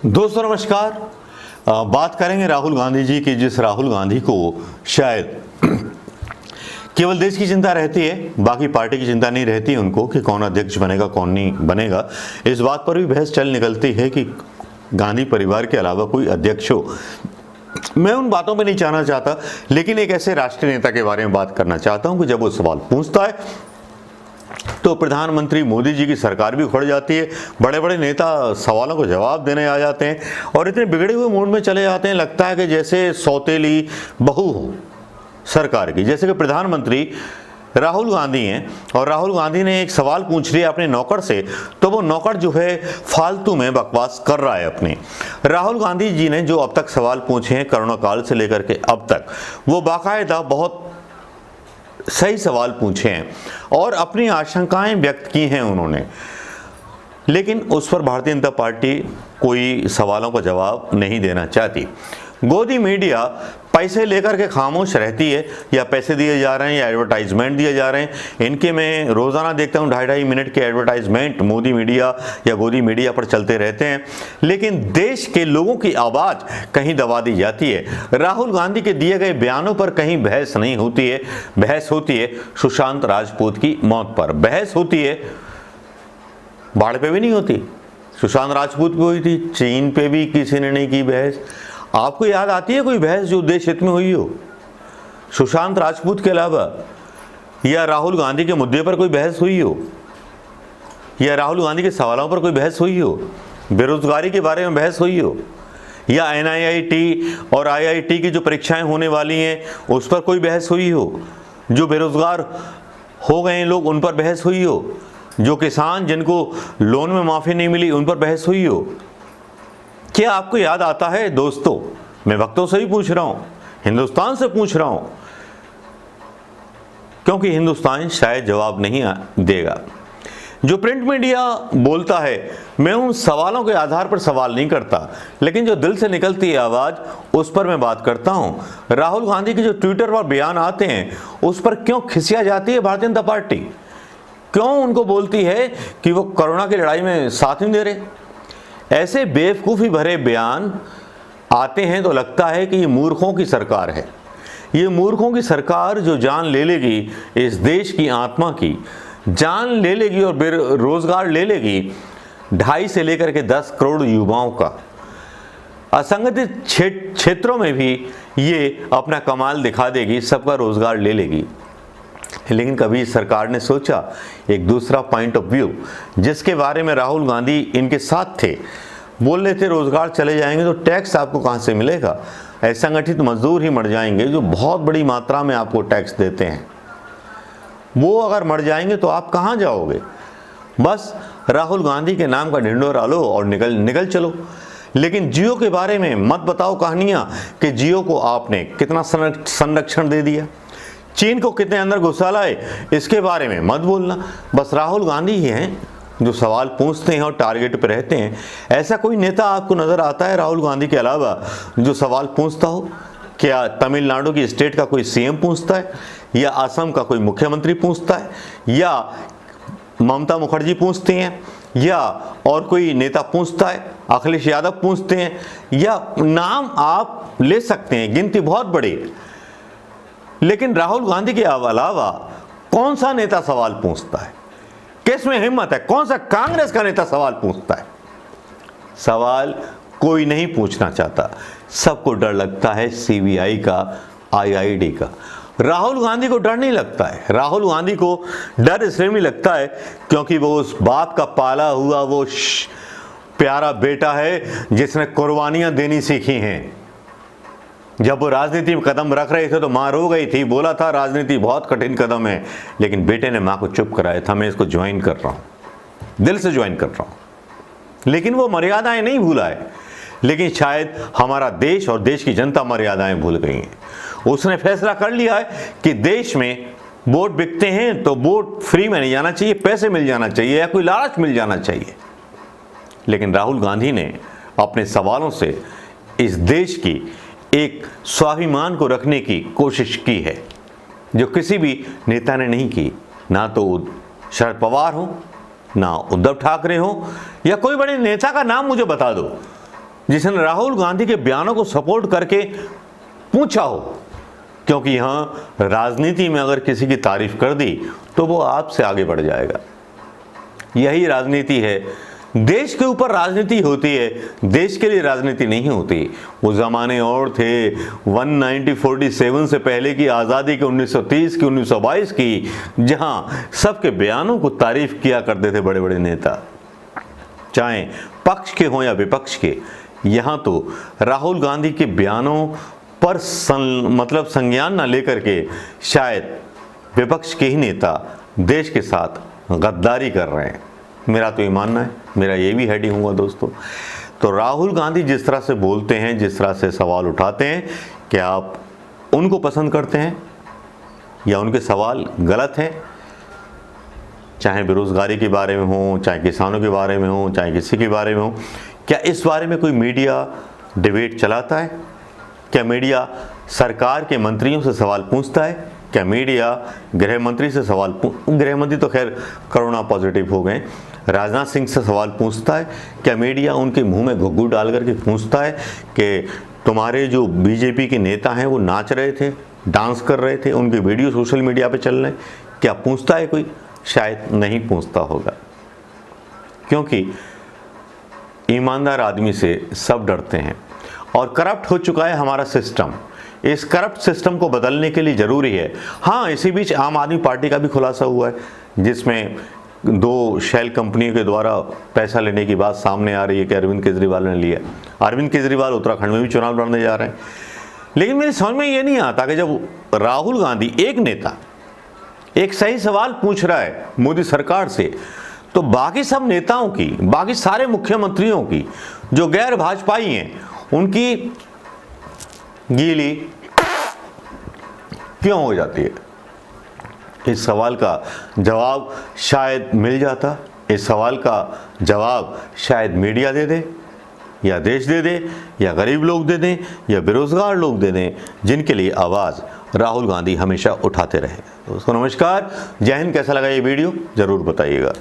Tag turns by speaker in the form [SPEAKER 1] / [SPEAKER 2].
[SPEAKER 1] दोस्तों नमस्कार। बात करेंगे राहुल गांधी जी की, जिस राहुल गांधी को शायद केवल देश की चिंता रहती है, बाकी पार्टी की चिंता नहीं रहती उनको कि कौन अध्यक्ष बनेगा कौन नहीं बनेगा। इस बात पर भी बहस चल निकलती है कि गांधी परिवार के अलावा कोई अध्यक्ष हो। मैं उन बातों में नहीं जाना चाहता, लेकिन एक ऐसे राष्ट्रीय नेता के बारे में बात करना चाहता हूं कि जब वो सवाल पूछता है तो प्रधानमंत्री मोदी जी की सरकार भी उखड़ जाती है। बड़े बड़े नेता सवालों को जवाब देने आ जाते हैं और इतने बिगड़े हुए मूड में चले जाते हैं, लगता है कि जैसे सौतेली बहू हो सरकार की। जैसे कि प्रधानमंत्री राहुल गांधी हैं और राहुल गांधी ने एक सवाल पूछ लिया अपने नौकर से, तो वो नौकर जो है फालतू में बकवास कर रहा है अपने। राहुल गांधी जी ने जो अब तक सवाल पूछे हैं कोरोना काल से लेकर के अब तक, वो बाकायदा बहुत सही सवाल पूछे हैं और अपनी आशंकाएं व्यक्त की हैं उन्होंने, लेकिन उस पर भारतीय जनता पार्टी कोई सवालों का जवाब नहीं देना चाहती। गोदी मीडिया पैसे लेकर के खामोश रहती है, या पैसे दिए जा रहे हैं या एडवर्टाइजमेंट दिए जा रहे हैं। इनके मैं रोज़ाना देखता हूँ 2.5 मिनट के एडवर्टाइजमेंट मोदी मीडिया या गोदी मीडिया पर चलते रहते हैं, लेकिन देश के लोगों की आवाज़ कहीं दबा दी जाती है। राहुल गांधी के दिए गए बयानों पर कहीं बहस नहीं होती है। बहस होती है सुशांत राजपूत की मौत पर, बहस होती है बाढ़ पे भी नहीं होती, सुशांत राजपूत पे हुई थी, चीन पे भी किसी ने नहीं की बहस। आपको याद आती है कोई बहस जो देश हित में हुई हो सुशांत राजपूत के अलावा, या राहुल गांधी के मुद्दे पर कोई बहस हुई हो, या राहुल गांधी के सवालों पर कोई बहस हुई हो, बेरोजगारी के बारे में बहस हुई हो, या NIIT और IIT की जो परीक्षाएं होने वाली हैं उस पर कोई बहस हुई हो, जो बेरोजगार हो गए लोग उन पर बहस हुई हो, जो किसान जिनको लोन में माफी नहीं मिली उन पर बहस हुई हो। क्या आपको याद आता है दोस्तों? मैं वक्तों से ही पूछ रहा हूं, हिंदुस्तान से पूछ रहा हूं, क्योंकि हिंदुस्तान शायद जवाब नहीं देगा। जो प्रिंट मीडिया बोलता है, मैं उन सवालों के आधार पर सवाल नहीं करता, लेकिन जो दिल से निकलती है आवाज उस पर मैं बात करता हूं। राहुल गांधी के जो ट्विटर पर बयान आते हैं उस पर क्यों खिसिया जाती है भारतीय जनता पार्टी? क्यों उनको बोलती है कि वो कोरोना की लड़ाई में साथ नहीं दे रहे? ऐसे बेवकूफ़ी भरे बयान आते हैं तो लगता है कि ये मूर्खों की सरकार है। ये मूर्खों की सरकार जो जान ले लेगी इस देश की आत्मा की, जान ले लेगी और बेरोजगार ले लेगी 2.5 से लेकर के 10 करोड़ युवाओं का। असंगठित क्षेत्रों में भी ये अपना कमाल दिखा देगी, सबका रोजगार ले लेगी। लेकिन कभी सरकार ने सोचा एक दूसरा पॉइंट ऑफ व्यू, जिसके बारे में राहुल गांधी इनके साथ थे, बोल रहे थे रोजगार चले जाएंगे तो टैक्स आपको कहां से मिलेगा? असंगठित मजदूर ही मर जाएंगे जो बहुत बड़ी मात्रा में आपको टैक्स देते हैं, वो अगर मर जाएंगे तो आप कहां जाओगे? बस राहुल गांधी के नाम का ढिंढोरा लो और निकल चलो। लेकिन जियो के बारे में मत बताओ कहानियां कि जियो को आपने कितना संरक्षण दे दिया, चीन को कितने अंदर घुसा लाए, इसके बारे में मत बोलना। बस राहुल गांधी ही हैं जो सवाल पूछते हैं और टारगेट पे रहते हैं। ऐसा कोई नेता आपको नजर आता है राहुल गांधी के अलावा जो सवाल पूछता हो? क्या तमिलनाडु की स्टेट का कोई CM पूछता है, या असम का कोई मुख्यमंत्री पूछता है, या ममता मुखर्जी पूछती हैं, या और कोई नेता पूछता है, अखिलेश यादव पूछते हैं, या नाम आप ले सकते हैं, गिनती बहुत बड़ी। लेकिन राहुल गांधी के अलावा कौन सा नेता सवाल पूछता है? किस में हिम्मत है? कौन सा कांग्रेस का नेता सवाल पूछता है? सवाल कोई नहीं पूछना चाहता, सबको डर लगता है CBI का, IID का। राहुल गांधी को डर नहीं लगता है। राहुल गांधी को डर इसलिए नहीं लगता है क्योंकि वो उस बाप का पाला हुआ वो प्यारा बेटा है जिसने कुर्बानियां देनी सीखी हैं। जब वो राजनीति में कदम रख रहे थे तो मां रो गई थी, बोला था राजनीति बहुत कठिन कदम है, लेकिन बेटे ने मां को चुप कराया था, मैं इसको ज्वाइन कर रहा हूं, दिल से ज्वाइन कर रहा हूं। लेकिन वो मर्यादाएं नहीं भूला है, लेकिन शायद हमारा देश और देश की जनता मर्यादाएं भूल गई हैं। उसने फैसला कर लिया है कि देश में वोट बिकते हैं तो वोट फ्री में नहीं जाना चाहिए, पैसे मिल जाना चाहिए या कोई लालच मिल जाना चाहिए। लेकिन राहुल गांधी ने अपने सवालों से इस देश की एक स्वाभिमान को रखने की कोशिश की है, जो किसी भी नेता ने नहीं की। ना तो शरद पवार हो, ना उद्धव ठाकरे हो, या कोई बड़े नेता का नाम मुझे बता दो जिसने राहुल गांधी के बयानों को सपोर्ट करके पूछा हो, क्योंकि यहां राजनीति में अगर किसी की तारीफ कर दी तो वो आपसे आगे बढ़ जाएगा। यही राजनीति है। देश के ऊपर राजनीति होती है, देश के लिए राजनीति नहीं होती। वो ज़माने और थे 1947 से पहले की आज़ादी के 1930 की 1922 की, जहां सबके बयानों को तारीफ किया करते थे बड़े बड़े नेता, चाहे पक्ष के हों या विपक्ष के। यहाँ तो राहुल गांधी के बयानों पर संज्ञान ना लेकर के शायद विपक्ष के ही नेता देश के साथ गद्दारी कर रहे हैं। मेरा तो ये मानना है, मेरा ये भी हेडिंग होगा दोस्तों। तो राहुल गांधी जिस तरह से बोलते हैं, जिस तरह से सवाल उठाते हैं, क्या आप उनको पसंद करते हैं या उनके सवाल गलत हैं? चाहे बेरोजगारी के बारे में हो, चाहे किसानों के बारे में हो, चाहे किसी के बारे में हो, क्या इस बारे में कोई मीडिया डिबेट चलाता है? क्या मीडिया सरकार के मंत्रियों से सवाल पूछता है? क्या मीडिया गृह मंत्री से गृह मंत्री तो खैर कोरोना पॉजिटिव हो गए, राजनाथ सिंह से सवाल पूछता है? क्या मीडिया उनके मुंह में घुघू डाल करके पूछता है कि तुम्हारे जो बीजेपी के नेता हैं वो नाच रहे थे, डांस कर रहे थे, उनके वीडियो सोशल मीडिया पे चल रहे हैं? क्या पूछता है कोई? शायद नहीं पूछता होगा, क्योंकि ईमानदार आदमी से सब डरते हैं। और करप्ट हो चुका है हमारा सिस्टम। इस करप्ट सिस्टम को बदलने के लिए ज़रूरी है। हाँ, इसी बीच आम आदमी पार्टी का भी खुलासा हुआ है, जिसमें 2 शेल कंपनियों के द्वारा पैसा लेने की बात सामने आ रही है कि अरविंद केजरीवाल ने लिया। अरविंद केजरीवाल उत्तराखंड में भी चुनाव लड़ने जा रहे हैं। लेकिन मेरी समझ में ये नहीं आता कि जब राहुल गांधी एक नेता एक सही सवाल पूछ रहा है मोदी सरकार से, तो बाकी सब नेताओं की, बाकी सारे मुख्यमंत्रियों की जो गैर भाजपाई हैं, उनकी गीली क्यों हो जाती है? इस सवाल का जवाब शायद मिल जाता। इस सवाल का जवाब शायद मीडिया दे दे, या देश दे दे, या गरीब लोग दे दें, या बेरोजगार लोग दे दें, जिनके लिए आवाज़ राहुल गांधी हमेशा उठाते रहे। दोस्तों नमस्कार, जय हिंद। कैसा लगा ये वीडियो ज़रूर बताइएगा।